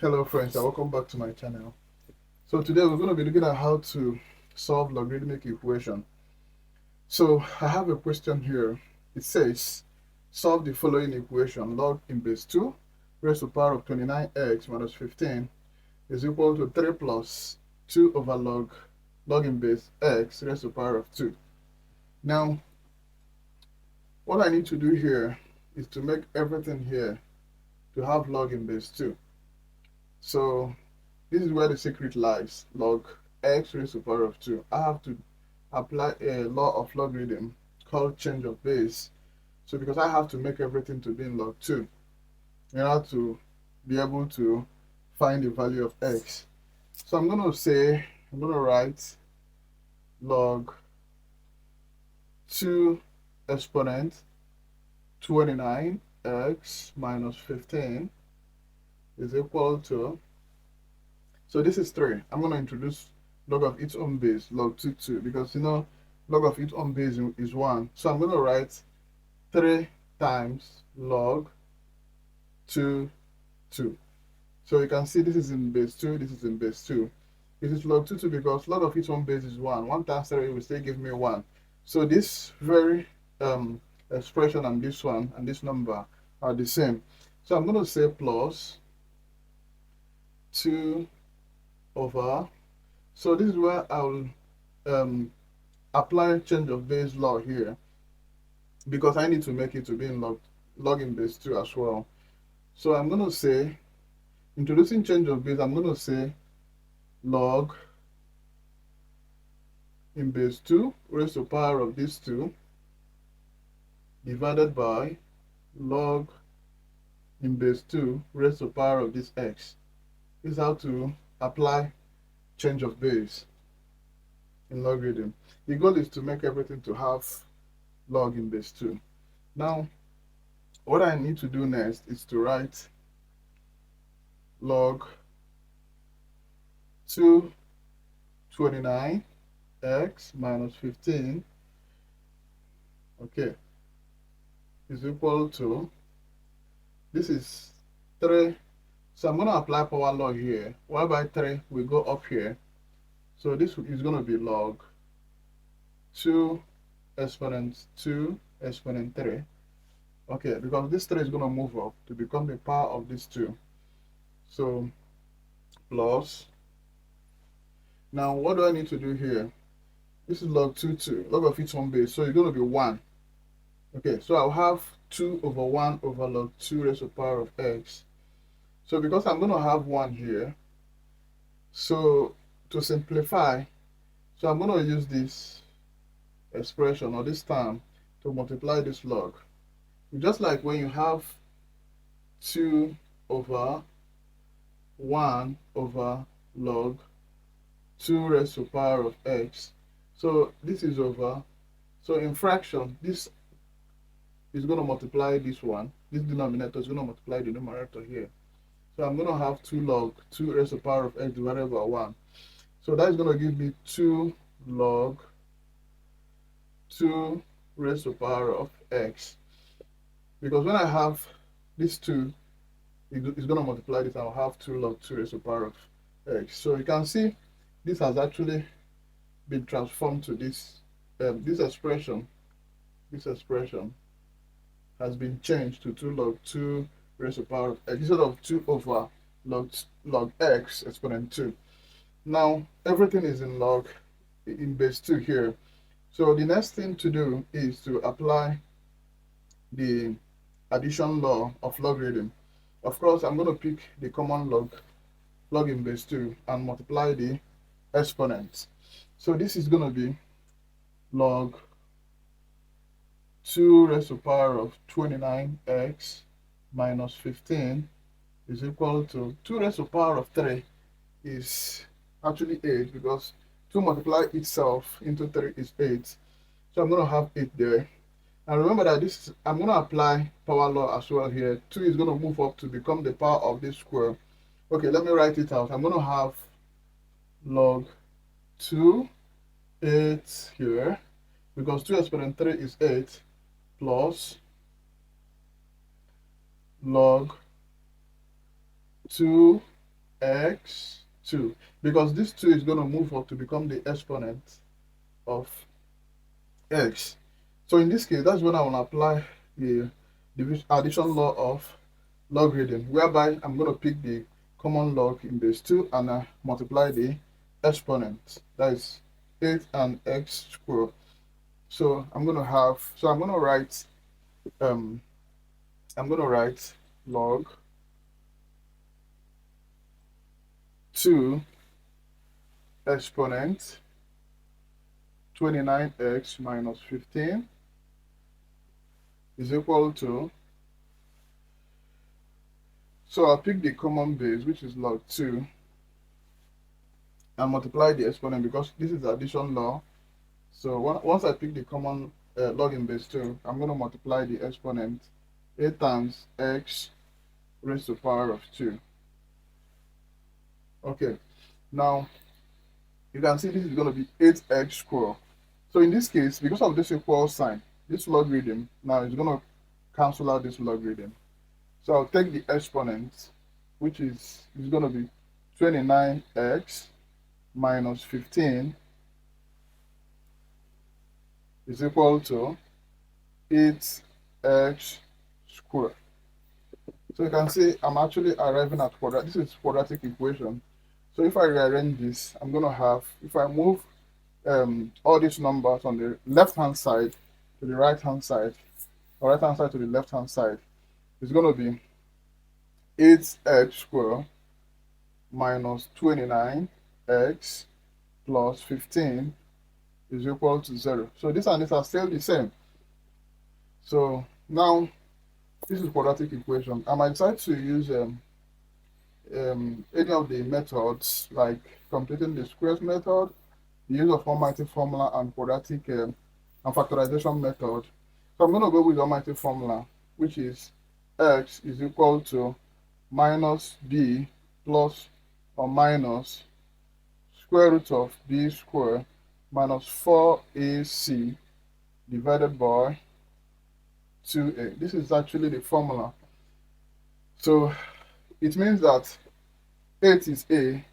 Hello friends and welcome back to my channel. So today we're going to be looking at how to solve logarithmic equation. So I have a question here. It says solve the following equation: log in base 2 raised to the power of 29x minus 15 is equal to 3 plus 2 over log in base x raised to the power of 2. Now what I need to do here is to make everything here to have log in base 2. So this is where the secret lies. Log x raised to the power of 2. I have to apply a law of logarithm called change of base. So because I have to make everything to be in log₂, in order to be able to find the value of x. So I'm going to write log₂ exponent 29x minus 15 is equal to, so this is 3. I'm going to introduce log of its own base, log₂², because log of its own base is 1. So I'm going to write 3 times log₂². So you can see this is in base 2, this is in base 2. It is log₂ because log of its own base is 1. 1 times 3 will still give me 1. So this very expression and this one and this number are the same. So I'm going to say plus 2 over, so this is where I'll apply change of base law here, because I need to make it to be in log in base 2 as well. So I'm going to say, introducing change of base, I'm going to say log in base 2 raised to the power of this 2 divided by log in base 2 raised to the power of this x. This is how to apply change of base in logarithm. The goal is to make everything to have log in base 2. Now, what I need to do next is to write log₂ 29x minus 15, okay, is equal to, this is 3. So I'm going to apply power law here. 1 by 3 will go up here. So this is going to be log₂ exponent 2 exponent 3. Okay, because this 3 is going to move up to become the power of this 2. So plus, now what do I need to do here? This is log₂, log of its own base, so it's going to be 1. Okay, so I'll have 2 over 1 over log₂ raised to the power of x. So because I'm going to have 1 here, so to simplify, so I'm going to use this expression or this term to multiply this log. Just like when you have 2 over 1 over log₂ raised to the power of x. So this is over, so in fraction, this is going to multiply this one. This denominator is going to multiply the numerator here. So I'm going to have 2 log₂ raised to the power of x divided by 1. So that is going to give me 2 log₂ raised to the power of x. Because when I have this 2, it's going to multiply this, I'll have 2 log₂ raised to the power of x. So you can see this has actually been transformed to this, this expression has been changed to 2 log₂ raised to the power of x instead of 2 over log x exponent 2. Now everything is in base 2 here. So the next thing to do is to apply the addition law of logarithm. Of course, I'm going to pick the common log in base 2 and multiply the exponents. So this is going to be log₂ raised to the power of 29x minus 15 is equal to 2 raised to the power of 3 is actually 8, because 2 multiply itself into 3 is 8. So I'm going to have 8 there. And remember that I'm going to apply power law as well here. 2 is going to move up to become the power of this square. Okay, let me write it out. I'm going to have log₂ 8 here, because 2 exponent 3 is 8, plus log₂ x2, because this 2 is going to move up to become the exponent of x. So in this case, that's when I will apply the addition law of logarithm, whereby I'm going to pick the common log in base 2 and multiply the exponent. That is 8 and x squared. So I'm going to write log 2 exponent 29x minus 15 is equal to, so I'll pick the common base, which is log 2, and multiply the exponent because this is the addition law. So once I pick the common log in base 2, I'm going to multiply the exponent 8 times x raised to the power of 2. Okay, now you can see this is going to be 8x squared. So in this case, because of this equal sign, this logarithm now is going to cancel out this logarithm. So I'll take the exponent, which is going to be 29x minus 15 is equal to 8x squared. So you can see I'm actually arriving at quadratic. This is quadratic equation. So if I rearrange this, I'm going to have, if I move all these numbers on the left-hand side to the right-hand side, or right-hand side to the left-hand side, it's going to be 8x squared minus 29x plus 15 is equal to 0. So this and this are still the same. So now this is quadratic equation. I might decide to use any of the methods, like completing the squares method, the use of almighty formula, and quadratic and factorization method. So I'm going to go with the almighty formula, which is x is equal to minus b plus or minus square root of b squared minus 4ac divided by 2a. This is actually the formula. So it means that 8 is a,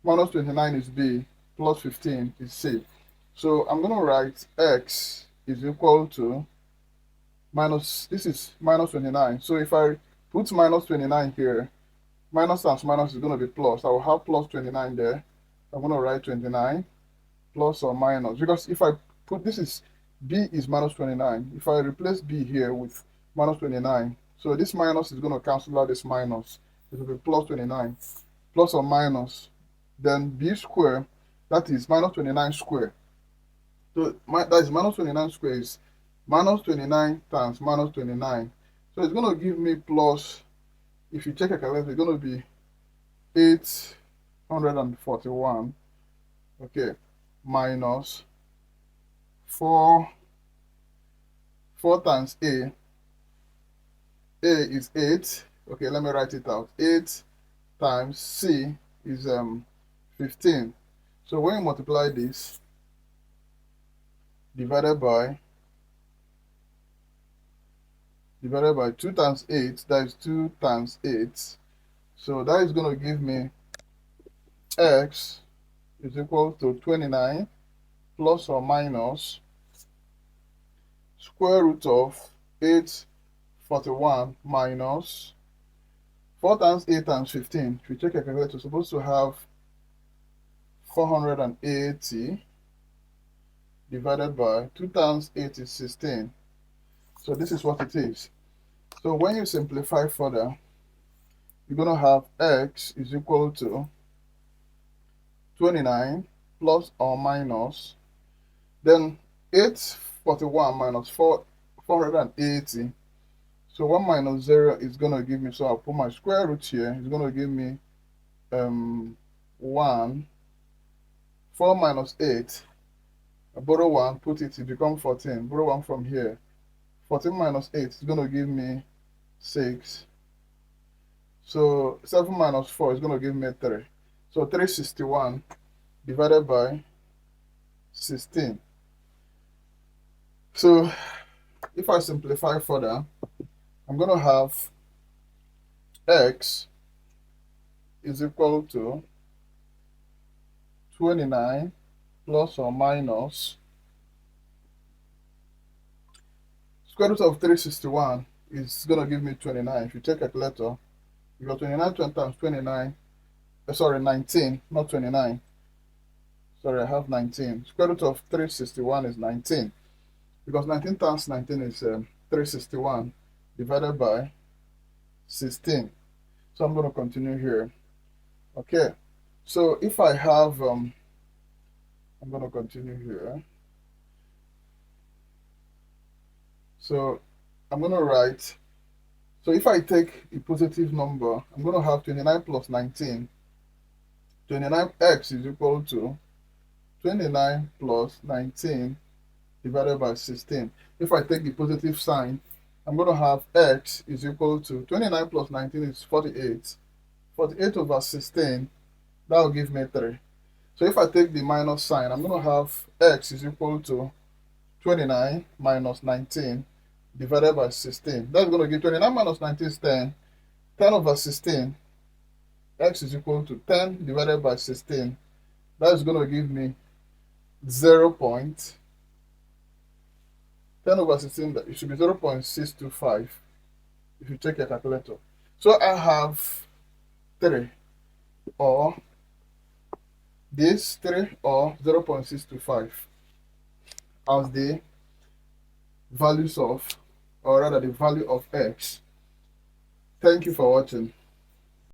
minus 29 is b, plus 15 is c. So I'm going to write x is equal to minus, this is minus 29. So if I put minus 29 here, minus times minus is going to be plus. I will have plus 29 there. I'm going to write 29 plus or minus, because if I put, this is, b is minus 29. If I replace b here with minus 29, so this minus is going to cancel out this minus. It will be plus 29, plus or minus, then b squared, that is minus 29 squared. So that is minus 29 squared is minus 29 times minus 29. So it's going to give me plus, if you check a calculator, it's going to be 841, okay, minus 4 times a is 8. Okay, let me write it out. 8 times c is 15. So when you multiply this, divided by 2 times 8, that is 2 times 8. So that is going to give me x is equal to 29 plus or minus square root of 841 minus 4 times 8 times 15. If you check your calculator, you're supposed to have 480 divided by 2 times 8 is 16. So this is what it is. So when you simplify further, you're going to have x is equal to 29 plus or minus, then 841 minus 480. So 1 minus 0 is going to give me, so I'll put my square root here. It's going to give me 1. 4 minus 8. I borrow 1, put it becomes 14. Borrow 1 from here. 14 minus 8 is going to give me 6. So 7 minus 4 is going to give me 3. So 361 divided by 16. So if I simplify further, I'm going to have x is equal to 29 plus or minus square root of 361 is going to give me 29. If you take a calculator, you got 29 times 29, sorry, 19, not 29. Sorry, I have 19. Square root of 361 is 19. Because 19 times 19 is 361 divided by 16. So I'm going to continue here. Okay. So if I have, I'm going to continue here. So I'm going to write, so if I take a positive number, I'm going to have 29 plus 19. 29x is equal to 29 plus 19 divided by 16. If I take the positive sign, I'm going to have x is equal to 29 plus 19 is 48. 48 over 16, that will give me 3. So if I take the minus sign, I'm going to have x is equal to 29 minus 19 divided by 16. That's going to give 29 minus 19 is 10. 10 over 16, x is equal to 10 divided by 16. That's going to give me 0. 10 over 16, it should be 0.625 if you take a calculator. So I have 3 or this 3 or 0.625 as the values of, or rather the value of x. Thank you for watching.